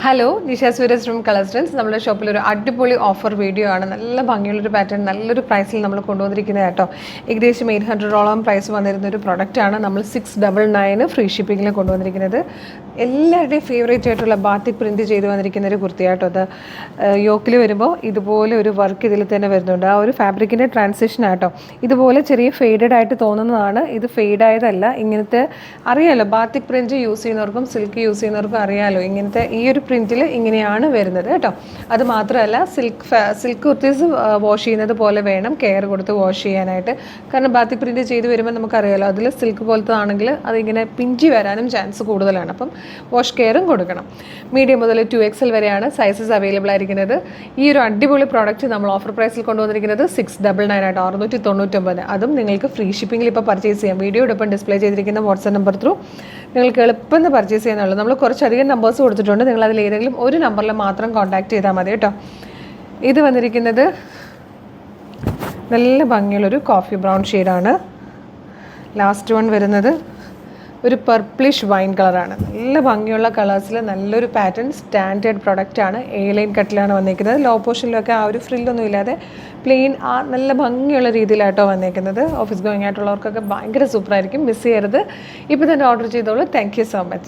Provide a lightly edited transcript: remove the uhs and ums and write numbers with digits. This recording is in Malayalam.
Hello, Nisha Sooraj from colour styles. നമ്മുടെ ഷോപ്പിൽ ഒരു അടിപൊളി ഓഫർ വീഡിയോ ആണ്. നല്ല ഭംഗിയുള്ളൊരു പാറ്റേൺ, നല്ലൊരു പ്രൈസിൽ നമ്മൾ കൊണ്ടുവന്നിരിക്കുന്നത് കേട്ടോ. ഏകദേശം 800ഓളം പ്രൈസ് വന്നിരുന്ന ഒരു പ്രൊഡക്റ്റാണ് നമ്മൾ 699 ഫ്രീ ഷിപ്പിങ്ങിൽ കൊണ്ടുവന്നിരിക്കുന്നത്. എല്ലാവരുടെയും ഫേവറേറ്റ് ആയിട്ടുള്ള ബാത്തിക് പ്രിൻറ്റ് ചെയ്ത് വന്നിരിക്കുന്ന ഒരു കുർത്തിയാട്ടോ. അത് യോക്കിൽ വരുമ്പോൾ ഇതുപോലെ ഒരു വർക്ക് ഇതിൽ തന്നെ വരുന്നുണ്ട്. ആ ഒരു ഫാബ്രിക്കിൻ്റെ ട്രാൻസിഷൻ ആട്ടോ. ഇതുപോലെ ചെറിയ ഫെയ്ഡഡ് ആയിട്ട് തോന്നുന്നതാണ്. ഇത് ഫെയ്ഡ് ആയതല്ല. ഇങ്ങനത്തെ അറിയാലോ, ബാത്തിക് പ്രിൻറ്റ് യൂസ് ചെയ്യുന്നവർക്കും സിൽക്ക് യൂസ് ചെയ്യുന്നവർക്കും അറിയാലോ, ഇങ്ങനത്തെ ഈ ഒരു പ്രിൻറ്റിൽ ഇങ്ങനെയാണ് വരുന്നത് കേട്ടോ. അത് മാത്രമല്ല, സിൽക്ക് കുർത്തീസ് വാഷ് ചെയ്യുന്നത് പോലെ വേണം കെയർ കൊടുത്ത് വാഷ് ചെയ്യാനായിട്ട്. കാരണം ബാത്തിക് പ്രിൻറ്റ് ചെയ്ത് വരുമ്പോൾ നമുക്കറിയാലോ, അതിൽ സിൽക്ക് പോലത്തെ ആണെങ്കിൽ അതിങ്ങനെ പിഞ്ചി വരാനും ചാൻസ് കൂടുതലാണ്. അപ്പം വാഷ് കെയറും കൊടുക്കണം. മീഡിയം മുതൽ 2XL വരെയാണ് സൈസസ് അവൈലബിൾ ആയിരിക്കുന്നത്. ഈ ഒരു അടിപൊളി പ്രോഡക്റ്റ് നമ്മൾ ഓഫർ പ്രൈസിൽ കൊണ്ടുവന്നിരിക്കുന്നത് 699 ആയിട്ട് 699. അതും നിങ്ങൾക്ക് ഫ്രീ ഷിപ്പിങ്ങിൽ ഇപ്പോൾ പർച്ചേസ് ചെയ്യാം. വീഡിയോടൊപ്പം ഡിസ്പ്ലേ ചെയ്തിരിക്കുന്ന വാട്സ്ആപ്പ് നമ്പർ ത്രൂ നിങ്ങൾക്ക് എളുപ്പം പർച്ചേസ് ചെയ്യാനുള്ളൂ. നമ്മൾ കുറച്ചധികം നമ്പേഴ്സ് കൊടുത്തിട്ടുണ്ട്. നിങ്ങൾ അതിൽ ഏതെങ്കിലും ഒരു നമ്പറിൽ മാത്രം കോൺടാക്ട് ചെയ്താൽ മതി കേട്ടോ. ഇത് വന്നിരിക്കുന്നത് നല്ല ഭംഗിയുള്ളൊരു കോഫി ബ്രൗൺ ഷെയ്ഡാണ്. ലാസ്റ്റ് വൺ വരുന്നത് ഒരു പർപ്പിളിഷ് വൈൻ കളറാണ്. നല്ല ഭംഗിയുള്ള കളേഴ്സിൽ നല്ലൊരു പാറ്റേൺ, സ്റ്റാൻഡേർഡ് പ്രൊഡക്റ്റാണ്. ലൈൻ കട്ടിലാണ് വന്നിരിക്കുന്നത്. ലോ പോർഷനിലൊക്കെ ആ ഒരു ഫ്രില്ലൊന്നും ഇല്ലാതെ പ്ലെയിൻ നല്ല ഭംഗിയുള്ള രീതിയിലായിട്ടോ വന്നിരിക്കുന്നത്. ഓഫീസ് ഗോയിങ് ആയിട്ടുള്ളവർക്കൊക്കെ ഭയങ്കര സൂപ്പറായിരിക്കും. മിസ് ചെയ്യരുത്. ഇപ്പോൾ തന്നെ ഓർഡർ ചെയ്തോളൂ. Thank you so much.